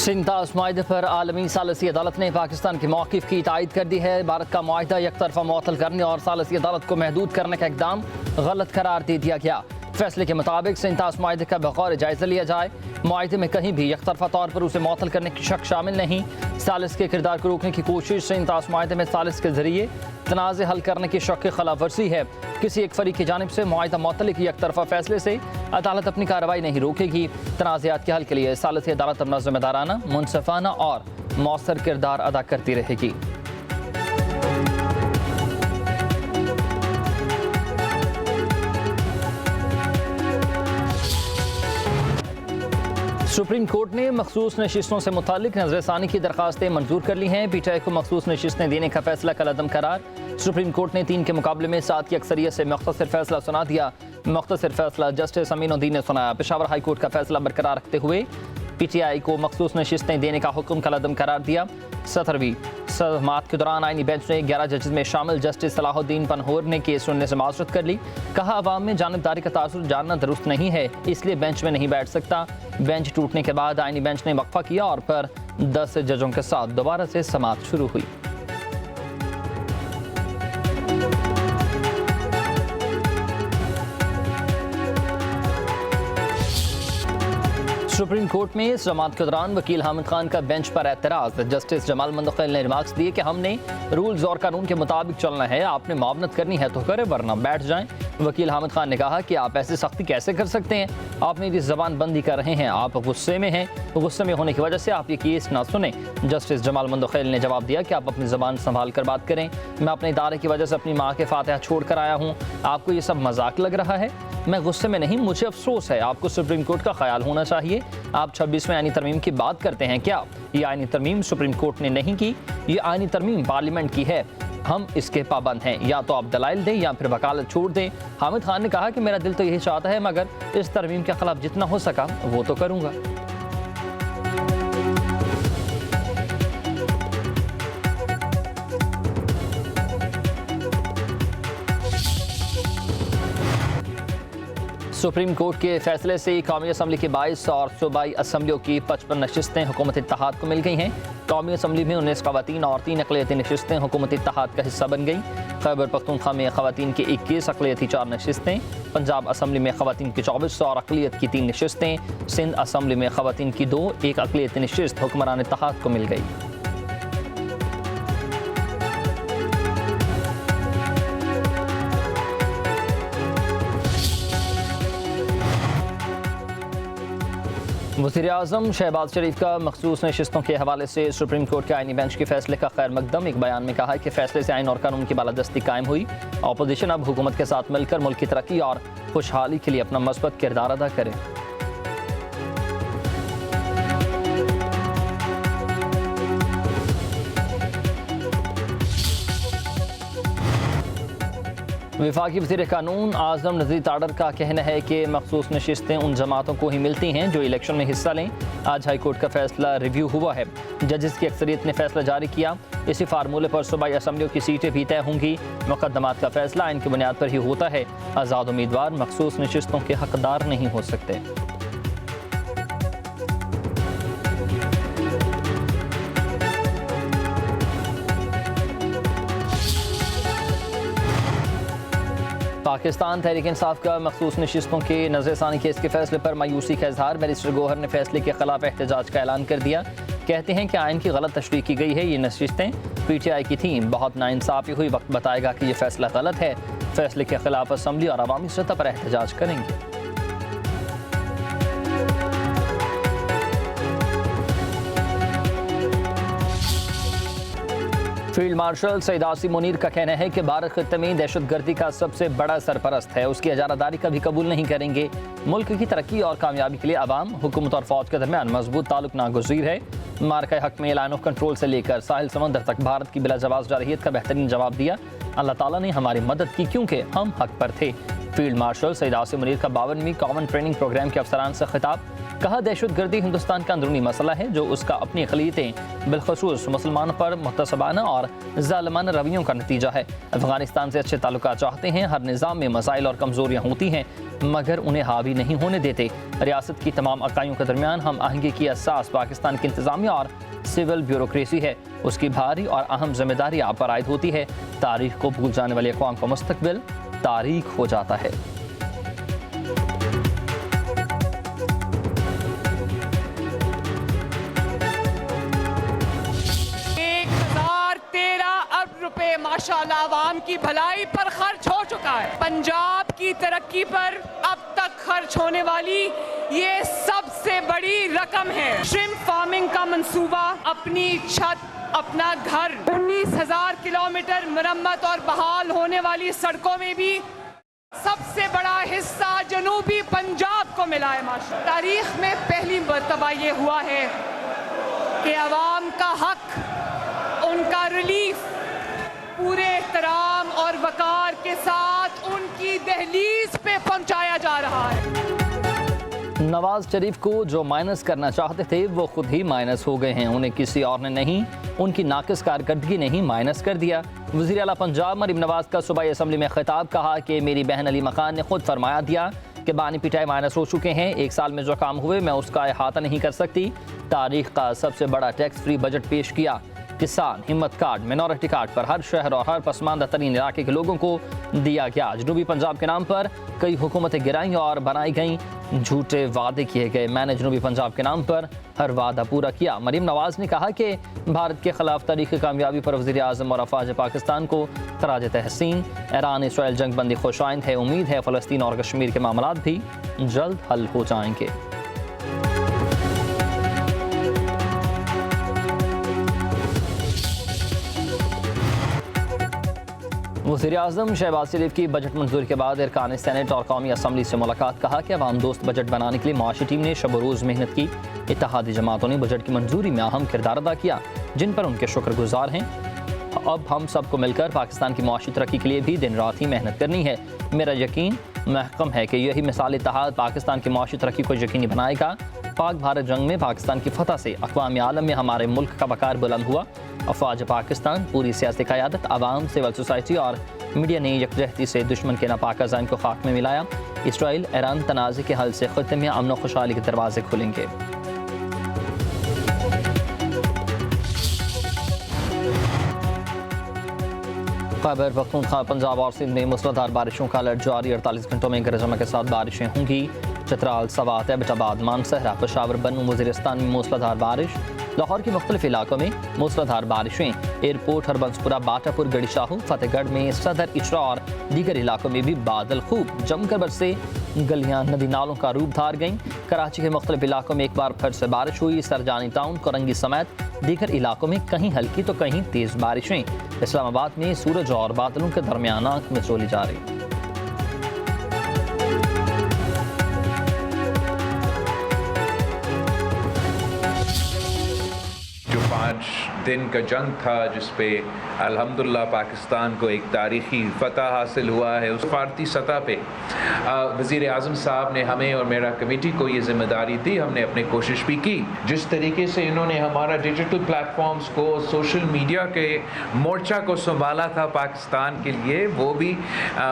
सिंध माहे पर आलमी सालसी अदालत ने पाकिस्तान के मौक़िफ़ की तायद कर दी है। भारत का माहिदा एक तरफा मुअत्तल करने और सालसी अदालत को महदूद करने का इक़दाम गलत करार दे दिया गया। फैसले के मुताबिक सिंध माहे का बगौर जायज़ा लिया जाए। माहे में कहीं भी एक तरफा तौर पर उसे मुअत्तल करने की शक शामिल नहीं। सालिस के किरदार को रोकने की कोशिश सिंध माहे में सालिस के जरिए तनाज़े हल करने की शक की खिलाफ वर्जी है। किसी एक फरीक की जानिब से मुआहिदा मुअत्तली की एक तरफा फैसले से अदालत अपनी कार्रवाई नहीं रोकेगी। तनाज़ात के हल के लिए सालिसी अदालत अपना ज़िम्मेदाराना, मुनसफ़ाना और मौसर किरदार अदा करती रहेगी। सुप्रीम कोर्ट ने मखसूस नशिस्तों से मुतालिक नज़रसानी की दरख्वास्तें मंजूर कर ली हैं। पीटीआई को मखसूस नशिस्तें देने का फैसला कल अदम करार। सुप्रीम कोर्ट ने 3 के मुकाबले में 7 की अक्सरियत से मुख्तसर फैसला सुना दिया। मुख्तसर फैसला जस्टिस अमीनुद्दीन ने सुनाया। पेशावर हाई कोर्ट का फैसला बरकरार रखते हुए पीटीआई को मखसूस नशिस्तें देने का हुक्म कल अदम करार दिया। 17वीं समाअत के दौरान आईनी बेंच ने 11 जजेस में शामिल जस्टिस सलाहुद्दीन पनहोर ने केस सुनने से माजरत कर ली। कहा, अवाम में जानिबदारी का तासुर जानना दुरुस्त नहीं है, इसलिए बेंच में नहीं बैठ सकता। बेंच टूटने के बाद आईनी बेंच ने वक्फा किया और फिर 10 जजों के साथ दोबारा से समाअत शुरू हुई। सुप्रीम कोर्ट में समाअत के दौरान वकील हामिद खान का बेंच पर एतराज़। जस्टिस जमाल मंदखिल ने रिमार्क्स दिए कि हमने रूल्स और कानून के मुताबिक चलना है, आपने मावनत करनी है तो करें वरना बैठ जाएं। वकील हामिद खान ने कहा कि आप ऐसी सख्ती कैसे कर सकते हैं, आप मेरी ज़बान बंदी कर रहे हैं, आप गुस्से में हैं, गुस्से में होने की वजह से आप ये केस ना सुने। जस्टिस जमाल मंदखिल ने जवाब दिया कि आप अपनी ज़बान संभाल कर बात करें। मैं अपने इदारे की वजह से अपनी माँ के फातिहा छोड़ कर आया हूँ, आपको ये सब मजाक लग रहा है? मैं गुस्से में नहीं, मुझे अफसोस है। आपको सुप्रीम कोर्ट का ख्याल होना चाहिए। आप 26वें आईनी तरमीम की बात करते हैं क्या? ये आईनी तरमीम सुप्रीम कोर्ट ने नहीं की, ये आईनी तरमीम पार्लियामेंट की है। हम इसके पाबंद हैं, या तो आप दलाइल दें या फिर वकालत छोड़ दें। हामिद खान ने कहा कि मेरा दिल तो यही चाहता है, मगर इस तरमीम के खिलाफ जितना हो सका वो तो करूँगा। सुप्रीम कोर्ट के फैसले से कौमी असम्बली की 22 और सूबाई असम्बलियों की 55 नशिस्तें हुकूमत इत्तेहाद को मिल गई हैं। कौमी असम्बली में 19 ख़वातीन और 3 अक़लियती नशिस्तें हुकूमत इत्तेहाद का हिस्सा बन गई। खैबर पख्तूनख्वा में ख़वातीन की 21, अक़लियती 4 नशिस्तें। पंजाब असम्बली में ख़वातीन की 24 और अक़लियत की 3 नशिस्तें। सिंध असम्बली में ख़वातीन की 2, एक अक़लियती नशिस्त हुक्मरान इत्तेहाद को मिल गई। वज़ीर-ए-आज़म शहबाज शरीफ का मखसूस नशिस्तों के हवाले से सुप्रीम कोर्ट के आईनी बेंच के फैसले का खैर मकदम। एक बयान में कहा कि फैसले से आइन और कानून की बालादस्ती कायम हुई। अपोजिशन अब हुकूमत के साथ मिलकर मुल्क की तरक्की और खुशहाली के लिए अपना मस्बत किरदार अदा करे। वफाकी वज़ीर कानून आज़म नज़ीर ताडर का कहना है कि मखसूस नशिस्तें उन जमातों को ही मिलती हैं जो इलेक्शन में हिस्सा लें। आज हाई कोर्ट का फैसला रिव्यू हुआ है, जजेस की अक्सरियत ने फैसला जारी किया। इसी फार्मूले पर सूबाई असम्बलियों की सीटें भी तय होंगी। मुकदमात का फैसला इनकी बुनियाद पर ही होता है। आज़ाद उम्मीदवार मखसूस नशिस्तों के हकदार नहीं हो सकते। पाकिस्तान तहरीक इंसाफ का मखसूस नशिस्तों के नज़रसानी केस के फैसले पर मायूसी का इजहार। बैरिस्टर गौहर ने फैसले के खिलाफ एहतजाज का ऐलान कर दिया। कहते हैं कि आइन की गलत तशरीह की गई है। ये नशिस्तें पीटीआई की थीं, बहुत नाइंसाफ़ी हुई। वक्त बताएगा कि यह फैसला गलत है। फैसले के खिलाफ असम्बली और अवामी सतह पर एहतजाज करेंगे। फील्ड मार्शल सईद आसिम मुनीर का कहना है कि भारत खित्ते में दहशतगर्दी का सबसे बड़ा सरपरस्त है, उसकी इजारादारी कभी कबूल नहीं करेंगे। मुल्क की तरक्की और कामयाबी के लिए अवाम, हुकूमत और फौज के दरमियान मजबूत ताल्लुक नागुज़ीर है। मार्का हक में लाइन ऑफ कंट्रोल से लेकर साहिल समंदर तक भारत की बिला जवाब जारहियत का बेहतरीन जवाब दिया। अल्लाह ताला ने हमारी मदद की क्योंकि हम हक पर थे। फील्ड मार्शल सईद आसिम मुनीर का 52वीं कॉमन ट्रेनिंग प्रोग्राम के अफसरान से खिताब। कहा, दहशतगर्दी हिंदुस्तान का अंदरूनी मसला है जो उसका अपनी अक़लियतें बिलखसूस मुसलमानों पर मुहतसबाना और ज़ालिमाना रवैयों का नतीजा है। अफगानिस्तान से अच्छे ताल्लुकात चाहते हैं। हर निज़ाम में मसाइल और कमज़ोरियाँ होती हैं मगर उन्हें हावी नहीं होने देते। रियासत की तमाम अकाइयों के दरमियान हम आहंगी की असास पाकिस्तान की इंतज़ामिया और सिविल ब्यूरोक्रेसी है। उसकी भारी और अहम जिम्मेदारी आप पर आयद होती है। तारीख को भूल जाने वाली अक़वाम का मुस्तक़बिल तारीख हो जाता है। 1013 अरब रुपए माशाल्लाह आवाम की भलाई पर खर्च हो चुका है। पंजाब की तरक्की पर अब तक खर्च होने वाली ये सबसे बड़ी रकम है। श्रिम्प फार्मिंग का मंसूबा, अपनी छत, अपना घर, 19,000 किलोमीटर मरम्मत और बहाल होने वाली सड़कों में भी सबसे बड़ा हिस्सा जनूबी पंजाब को मिला है। माशाल्लाह तारीख में पहली मर्तबा ये हुआ है कि अवाम का हक, उनका रिलीफ पूरे एहतराम और वकार के साथ उनकी दहलीज पे पहुंचाया जा रहा है। नवाज शरीफ को जो माइनस करना चाहते थे वो खुद ही माइनस हो गए हैं। उन्हें किसी और ने नहीं, उनकी नाकिस कारकर्दगी ने ही माइनस कर दिया। वज़ीर आला पंजाब मरीम नवाज का सूबाई असम्बली में खिताब। कहा कि मेरी बहन अली मकान ने खुद फरमाया दिया कि बानी पिटाई माइनस हो चुके हैं। एक साल में जो काम हुए मैं उसका अहाता नहीं कर सकती। तारीख का सबसे बड़ा टैक्स फ्री बजट पेश किया। किसान हिम्मत कार्ड, मिनॉरिटी कार्ड पर हर शहर और हर पसमानदा तरीन इलाके के लोगों को दिया गया। जनूबी पंजाब के नाम पर कई हुकूमतें गिराई और बनाई गईं। झूठे वादे किए गए। मैंने जनूबी पंजाब के नाम पर हर वादा पूरा किया। मरीम नवाज ने कहा कि भारत के खिलाफ तारीखी कामयाबी पर वज़ीर आज़म और अफवाज पाकिस्तान को खराज तहसीन। ईरान इसराइल जंग बंदी खुशाइंद है। उम्मीद है फ़लस्तीन और कश्मीर के मामलात भी जल्द हल हो जाएंगे। वज़ीर आज़म शहबाज शरीफ की बजट मंजूरी के बाद अरकान सेनेट और कौमी असम्बली से मुलाकात। कहा कि अवाम दोस्त बजट बनाने के लिए मुआशी टीम ने शब रोज़ मेहनत की। इत्तेहादी जमातों ने बजट की मंजूरी में अहम किरदार अदा किया जिन पर उनके शुक्रगुजार हैं। अब हम सबको मिलकर पाकिस्तान की मुआशी तरक्की के लिए भी दिन रात ही मेहनत करनी है। मेरा यकीन महकम है कि यही मिसाल इत्तेहाद पाकिस्तान की मुआशी तरक्की को यकीनी बनाएगा। पाक भारत जंग में पाकिस्तान की फतह से अक़वाम आलम में हमारे मुल्क का वक़ार बुलंद हुआ। अफवाज पाकिस्तान, पूरी सियासी क़यादत, आवाम, सिविल सोसाइटी और मीडिया ने यकजहती से दुश्मन के नापाक अज़ाइम को खाक में मिलाया। इसराइल ईरान तनाज़े के हल से ख़ुत्ते में अमन व खुशहाली के दरवाजे खुलेंगे। खैबर पख्तूनख्वा, पंजाब और सिंध में मूसलाधार बारिशों का अलर्ट जारी। 48 घंटों में गरज चमक के साथ बारिशें होंगी। चित्राल, सवात, एबटाबाद, मानसहरा, पेशावर, बन्नू, वज़ीरिस्तान में मूसलाधार बारिश। लाहौर के मुख्तलिफ इलाकों में मूसलाधार बारिशें। एयरपोर्ट, हरबंसपुरा, बाटापुर, गढ़ी शाहू, फतेहगढ़ में सदर, इचरा और दीगर इलाकों में भी बादल खूब जमकर बरसे। गलियां नदी नालों का रूप धार गईं। कराची के मुख्तलिफ इलाकों में एक बार फिर से बारिश हुई। सरजानी टाउन, कोरंगी समेत दीगर इलाकों में कहीं हल्की तो कहीं तेज़ बारिशें। इस्लामाबाद में सूरज और बादलों के दरमियान आंख मिचोली जारी। जो 5 दिन का जंग था जिसपे अल्हम्दुलिल्लाह पाकिस्तान को एक तारीखी फ़तह हासिल हुआ है, उस भारतीय सतह पे वज़ीर आज़म साहब ने हमें और मेरा कमेटी को ये ज़िम्मेदारी दी। हमने अपनी कोशिश भी की। जिस तरीके से इन्होंने हमारा डिजिटल प्लेटफॉर्म्स को, सोशल मीडिया के मोर्चा को संभाला था पाकिस्तान के लिए, वो भी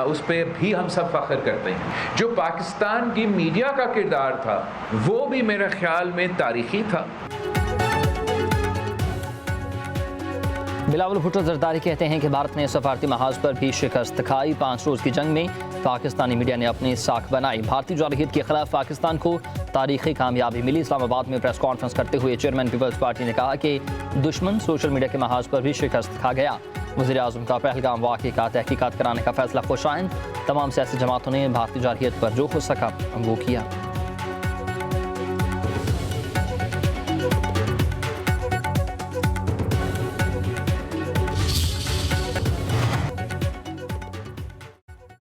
उस पर भी हम सब फ़ख्र करते हैं। जो पाकिस्तान की मीडिया का किरदार था वो भी मेरे ख्याल में तारीखी था। बिलावल भुट्टो जरदारी कहते हैं कि भारत ने सफारती महाज पर भी शिकस्त खाई। 5 रोज़ की जंग में पाकिस्तानी मीडिया ने अपनी साख बनाई। भारतीय जारहियत के खिलाफ पाकिस्तान को तारीखी कामयाबी मिली। इस्लामाबाद में प्रेस कॉन्फ्रेंस करते हुए चेयरमैन पीपल्स पार्टी ने कहा कि दुश्मन सोशल मीडिया के महाज पर भी शिकस्त खा गया। वज़ीर आज़म का पहलगाम वाक़े का तहकीकात कराने का फैसला खुशाइंद। तमाम सियासी जमातों ने भारतीय जारहियत पर जो हो सका वो किया।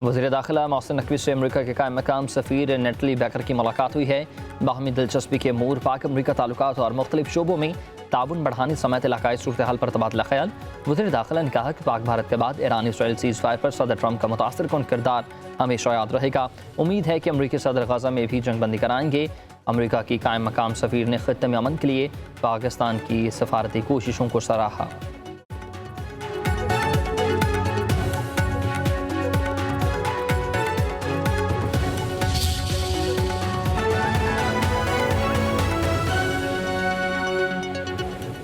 वज़ीर दाखिला मोहसिन नकवी से अमरीका के कायम मकाम सफ़ीर नेटली बैकर की मुलाकात हुई है। बाहमी दिलचस्पी के अमूर, पाक अमरीका ताल्लुकात और मुख्तलिफ शोबों में ताउन बढ़ाने समेत इलाकाई सूरत हाल पर तबादला ख्याल। वज़ीर दाखिला ने कहा कि पाक भारत के बाद ईरान इसराइल सीज़ फायर पर सदर ट्रंप का मुतासर कुन किरदार हमेशा याद रहेगा। उम्मीद है कि अमरीकी सदर गजा में भी जंग बंदी कराएंगे। अमरीका की कायम मकाम सफ़ीर ने ख़ित्ते में अमन के लिए पाकिस्तान की सफारती कोशिशों को सराहा।